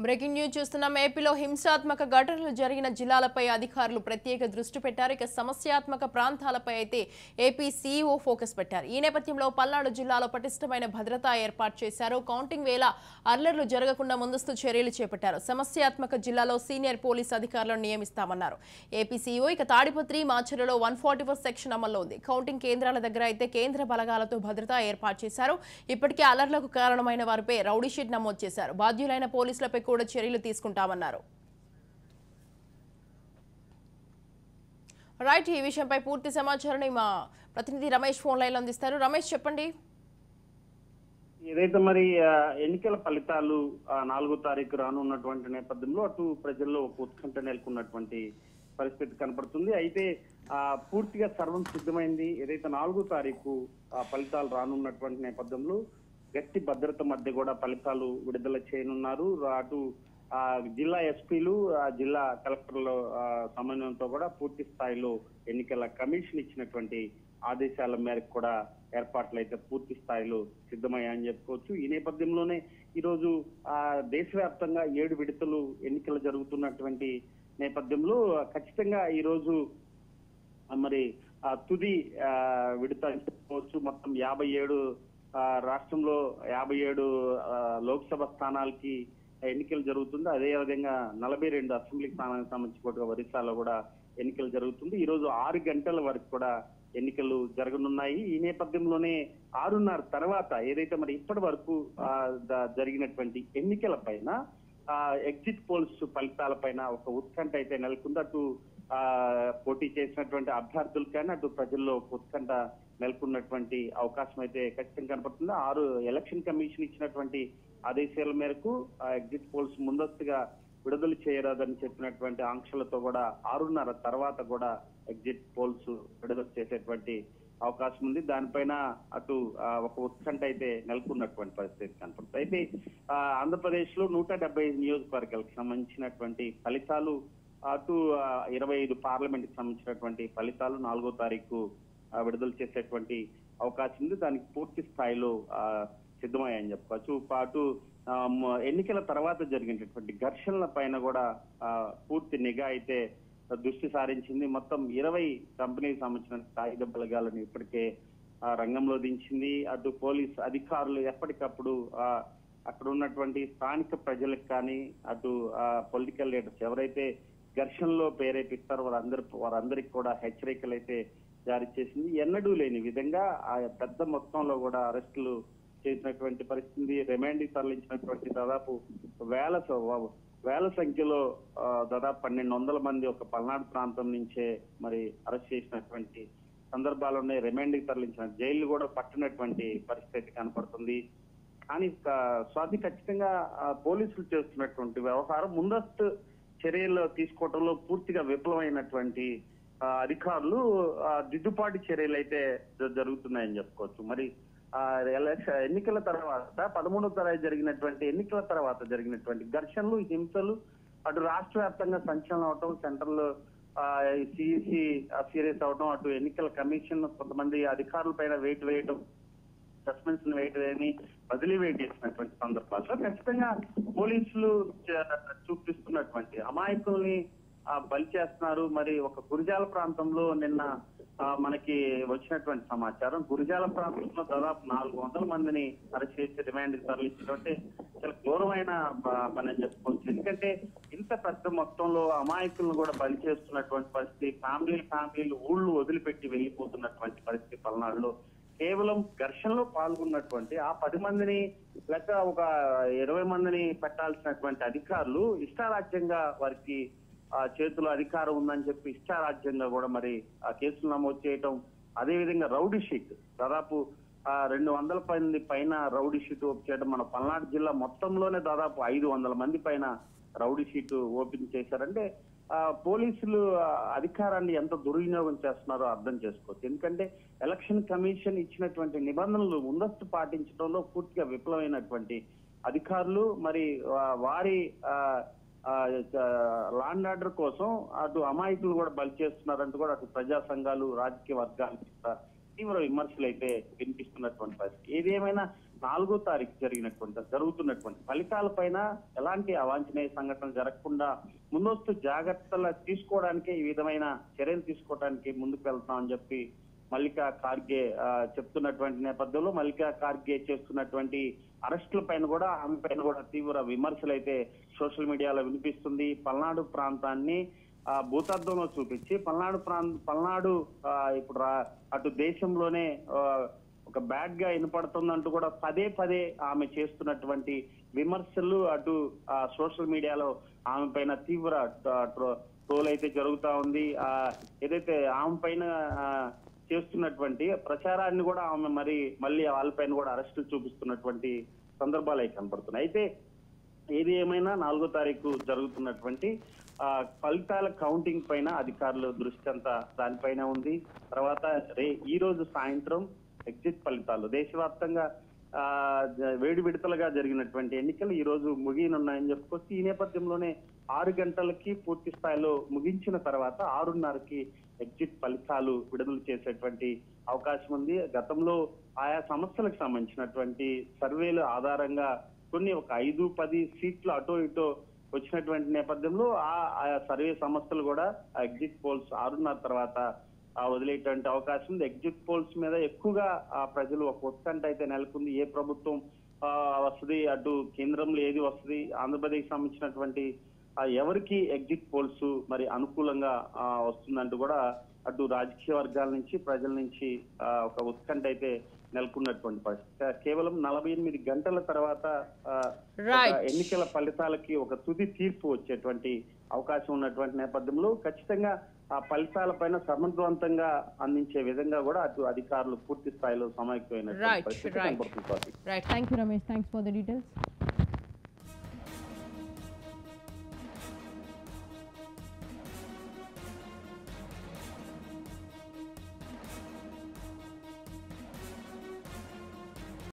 Breaking news చూస్తున్నాం. ఏపీలో హింసాత్మక ఘటనలు జరిగిన జిల్లాలపై అధికారులు ప్రత్యేక దృష్టి పెట్టారు. ఇక సమస్యాత్మక ప్రాంతాలపై అయితే ఏపీ సీఈఓ ఫోకస్ పెట్టారు. ఈ నేపథ్యంలో పల్నాడు జిల్లాలో పటిష్టమైన భద్రతా ఏర్పాటు చేశారు. కౌంటింగ్ వేళ అల్లర్లు జరగకుండా ముందస్తు చర్యలు చేపట్టారు. సమస్యాత్మక జిల్లాలో సీనియర్ పోలీస్ అధికారులను నియమిస్తామన్నారు ఏపీ సీఈఓ. ఇక తాడిపత్రి, మాచర్లలో 144 సెక్షన్ అమల్లో ఉంది. కౌంటింగ్ కేంద్రాల దగ్గర అయితే కేంద్ర బలగాలతో భద్రత ఏర్పాటు చేశారు. ఇప్పటికే అల్లర్లకు కారణమైన వారిపై రౌడీ షీట్ నమోదు చేశారు. బాధ్యులైన పోలీసులపై కూడా చర్యలు తీసుకుంటామన్నారు. రైట్, ఈ విషయంపై పూర్తి సమాచారాన్ని మా ప్రతినిధి రమేష్ ఫోన్ లైన్ లో అందిస్తారు. రమేష్, చెప్పండి. ఏదైతే మరి ఎన్నికల ఫలితాలు 4వ తారీఖు రానున్నటువంటి నేపథ్యంలో అటు ప్రజల్లో ఒక ఉత్కంఠ నెలకొన్నటువంటి పరిస్థితి కనపడుతుంది. అయితే పూర్తిగా సర్వం సిద్ధమైంది. ఏదైతే 4వ తారీఖు ఫలితాలు రానున్నటువంటి నేపథ్యంలో గట్టి భద్రత మధ్య కూడా ఫలితాలు విడుదల చేయనున్నారు. అటు జిల్లా ఎస్పీలు, జిల్లా కలెక్టర్ల సమన్వయంతో కూడా పూర్తి స్థాయిలో ఎన్నికల కమిషన్ ఇచ్చినటువంటి ఆదేశాల మేరకు కూడా ఏర్పాట్లు అయితే పూర్తి స్థాయిలో సిద్ధమయ్యాయని చెప్పుకోవచ్చు. ఈ నేపథ్యంలోనే ఈరోజు దేశవ్యాప్తంగా 7 విడతలు ఎన్నికలు జరుగుతున్నటువంటి నేపథ్యంలో ఖచ్చితంగా ఈరోజు మరి తుది విడత చెప్పుకోవచ్చు. మొత్తం 57 రాష్ట్రంలో 57 లోక్సభ స్థానాలకి ఎన్నికలు జరుగుతుంది. అదేవిధంగా 42 అసెంబ్లీ స్థానానికి సంబంధించి ఒరిస్సాలో కూడా ఎన్నికలు జరుగుతుంది. ఈ రోజు 6 గంటల వరకు కూడా ఎన్నికలు జరగనున్నాయి. ఈ నేపథ్యంలోనే 6:30 తర్వాత ఏదైతే మరి ఇప్పటి వరకు జరిగినటువంటి ఎన్నికల పైన ఎగ్జిట్ పోల్స్ ఫలితాల పైన ఒక ఉత్కంఠ అయితే నెలకొంది. అటు పోటీ చేసినటువంటి అభ్యర్థులు కానీ అటు ప్రజల్లో ఉత్కంఠ నెలకొన్నటువంటి అవకాశం అయితే ఖచ్చితంగా కనపడుతుంది. 6 ఎలక్షన్ కమిషన్ ఇచ్చినటువంటి ఆదేశాల మేరకు ఎగ్జిట్ పోల్స్ ముందస్తుగా విడుదల చేయరాదని చెప్పినటువంటి ఆంక్షలతో కూడా 6:30 తర్వాత కూడా ఎగ్జిట్ పోల్స్ విడుదల చేసేటువంటి అవకాశం ఉంది. దానిపైన అటు ఒక ఉత్కంఠ అయితే నెలకొన్నటువంటి పరిస్థితి కనపడుతుంది. అయితే ఆంధ్రప్రదేశ్ లో 175 నియోజకవర్గాలకు సంబంధించినటువంటి ఫలితాలు, అటు 25 పార్లమెంట్ కి సంబంధించినటువంటి ఫలితాలు 4వ తారీఖు విడుదల చేసేటువంటి అవకాశం ఉంది. దానికి పూర్తి స్థాయిలో సిద్ధమయ్యాయని చెప్పుకోవచ్చు. అటు ఎన్నికల తర్వాత జరిగినటువంటి ఘర్షణల పైన కూడా పూర్తి నిఘా అయితే దృష్టి సారించింది. మొత్తం 20 కంపెనీకి సంబంధించిన సాయుధ బలగాలను ఇప్పటికే రంగంలో దించింది. అటు పోలీస్ అధికారులు ఎప్పటికప్పుడు అక్కడ ఉన్నటువంటి స్థానిక ప్రజలకు కానీ అటు పొలిటికల్ లీడర్స్ ఎవరైతే ఘర్షణలో ప్రేరేపిస్తారో వారందరికి కూడా హెచ్చరికలు అయితే జారీ చేసింది. ఎన్నడూ లేని విధంగా ఆ పెద్ద మొత్తంలో కూడా అరెస్టులు చేసినటువంటి పరిస్థితి, రిమాండ్ తరలించినటువంటి దాదాపు వేల సంఖ్యలో దాదాపు 1200 మంది ఒక పల్నాడు ప్రాంతం నుంచే మరి అరెస్ట్ చేసినటువంటి సందర్భాలు ఉన్నాయి. రిమాండ్ తరలించిన జైలు కూడా పట్టినటువంటి పరిస్థితి కనపడుతుంది. కానీ స్వాతి ఖచ్చితంగా పోలీసులు చేస్తున్నటువంటి వ్యవహారం ముందస్తు చర్యలు తీసుకోవడంలో పూర్తిగా విఫలమైనటువంటి అధికారులు దిద్దుబాటు చర్యలు అయితే జరుగుతున్నాయని చెప్పుకోవచ్చు. మరి ఎన్నికల తర్వాత 13వ తారీఖు జరిగినటువంటి ఎన్నికల తర్వాత జరిగినటువంటి ఘర్షణలు, హింసలు అటు రాష్ట్ర వ్యాప్తంగా సంచలనం అవటం, సెంట్రల్ సిఇసి సీరియస్ అవటం, అటు ఎన్నికల కమిషన్ కొంతమంది అధికారుల పైన వెయిట్ వేయటం, సస్పెన్షన్ వెయిట్ వేయని బదిలీ వెయిట్ చేసినటువంటి సందర్భాల్లో ఖచ్చితంగా పోలీసులు చూపిస్తున్నటువంటి అమాయకుల్ని బలి చేస్తున్నారు. మరి ఒక గురిజాల ప్రాంతంలో నిన్న మనకి వచ్చినటువంటి సమాచారం, గురిజాల ప్రాంతంలో దాదాపు 400 మందిని అరెస్ట్ చేసి రిమాండ్ తరలించినట్టే చాలా ఘోరమైన పని అని చెప్పుకోవచ్చు. ఎందుకంటే ఇంత పెద్ద మొత్తంలో అమాయకులను కూడా బలి చేస్తున్నటువంటి పరిస్థితి, ఫ్యామిలీలు ఊళ్ళు వదిలిపెట్టి వెళ్ళిపోతున్నటువంటి పరిస్థితి పల్నాడులో. కేవలం ఘర్షణలో పాల్గొన్నటువంటి ఆ 10 మందిని లేక ఒక 20 మందిని పెట్టాల్సినటువంటి అధికారులు ఇష్టారాజ్యంగా వారికి చేతిలో అధికారం ఉందని చెప్పి ఇష్టారాజ్యంగా కూడా మరి కేసులు నమోదు చేయటం, అదేవిధంగా రౌడీ షీట్ దాదాపు 200 మంది పైన రౌడీ షీట్ ఓపెన్ చేయడం. మన పల్నాడు జిల్లా మొత్తంలోనే దాదాపు 500 మంది పైన రౌడీ షీట్ ఓపెన్ చేశారంటే పోలీసులు అధికారాన్ని ఎంత దుర్వినియోగం చేస్తున్నారో అర్థం చేసుకోవచ్చు. ఎందుకంటే ఎలక్షన్ కమిషన్ ఇచ్చినటువంటి నిబంధనలు ముందస్తు పాటించడంలో పూర్తిగా విఫలమైనటువంటి అధికారులు మరి వారి లాండ్ ఆర్డర్ కోసం అటు అమాయకులు కూడా బలి చేస్తున్నారంటూ కూడా అటు ప్రజా సంఘాలు, రాజకీయ వర్గాలు తీవ్ర విమర్శలు అయితే వినిపిస్తున్నటువంటి పరిస్థితి. ఏదేమైనా 4వ తారీఖు జరుగుతున్నటువంటి ఫలితాలపైన ఎలాంటి అవాంఛనీయ సంఘటనలు జరగకుండా ముందస్తు జాగ్రత్తలు తీసుకోవడానికే ఈ విధమైన చర్యలు తీసుకోవడానికి ముందుకు వెళ్తామని చెప్పి మల్లికా ఖార్గే చెప్తున్నటువంటి నేపథ్యంలో మల్లికా ఖార్గే చేస్తున్నటువంటి అరెస్టుల పైన కూడా ఆమె పైన కూడా తీవ్ర విమర్శలు అయితే సోషల్ మీడియాలో వినిపిస్తుంది. పల్నాడు ప్రాంతాన్ని భూతద్దంలో చూపించి పల్నాడు ఇప్పుడు అటు దేశంలోనే ఒక బ్యాడ్ గా వినపడుతుందంటూ కూడా పదే పదే ఆమె చేస్తున్నటువంటి విమర్శలు అటు సోషల్ మీడియాలో ఆమె పైన తీవ్ర ట్రోల్ అయితే జరుగుతా ఉంది. ఏదైతే ఆమె పైన చేస్తున్నటువంటి ప్రచారాన్ని కూడా ఆమె మళ్ళీ వాళ్ళపైన కూడా అరెస్టులు చూపిస్తున్నటువంటి సందర్భాలు అయితే కనపడుతున్నాయి. అయితే ఏది ఏమైనా 4వ తారీఖు జరుగుతున్నటువంటి ఫలితాల కౌంటింగ్ పైన అధికారుల దృష్టి అంతా దానిపైన ఉంది. తర్వాత ఈ రోజు సాయంత్రం ఎగ్జిట్ ఫలితాలు దేశవ్యాప్తంగా వేడి విడతలుగా జరిగినటువంటి ఎన్నికలు ఈ రోజు ముగియనున్నాయని చెప్పుకోవచ్చు. ఈ నేపథ్యంలోనే 6 గంటలకి పూర్తి స్థాయిలో ముగించిన తర్వాత 6:30కి ఎగ్జిట్ ఫలితాలు విడుదల చేసేటువంటి అవకాశం ఉంది. గతంలో ఆయా సమస్యలకు సంబంధించినటువంటి సర్వేల ఆధారంగా కొన్ని ఒక 5-10 సీట్లు అటో ఇటో వచ్చినటువంటి నేపథ్యంలో ఆయా సర్వే సంస్థలు కూడా ఎగ్జిట్ పోల్స్ 6:30 తర్వాత వదిలేటువంటి అవకాశం ఉంది. ఎగ్జిట్ పోల్స్ మీద ఎక్కువగా ప్రజలు ఒక ఉత్కంఠ అయితే నెలకొంది. ఏ ప్రభుత్వం వస్తుంది, అటు కేంద్రంలో ఏది వస్తుంది, ఆంధ్రప్రదేశ్ సంబంధించినటువంటి ఎవరికి ఎగ్జిట్ పోల్స్ మరి అనుకూలంగా వస్తుందంటూ కూడా అటు రాజకీయ వర్గాల నుంచి ప్రజల నుంచి ఒక ఉత్కంఠ అయితే నెలకొన్నటువంటి పరిస్థితి. కేవలం 48 గంటల తర్వాత ఎన్నికల ఫలితాలకి ఒక తుది తీర్పు వచ్చేటువంటి అవకాశం ఉన్నటువంటి నేపథ్యంలో ఖచ్చితంగా ఆ ఫలితాల పైన సమర్థవంతంగా అందించే విధంగా కూడా అటు అధికారులు పూర్తి స్థాయిలో సమాయత్తమైన పరిస్థితి కనబడుతుంది. Right, thank you Ramesh, thanks for the details.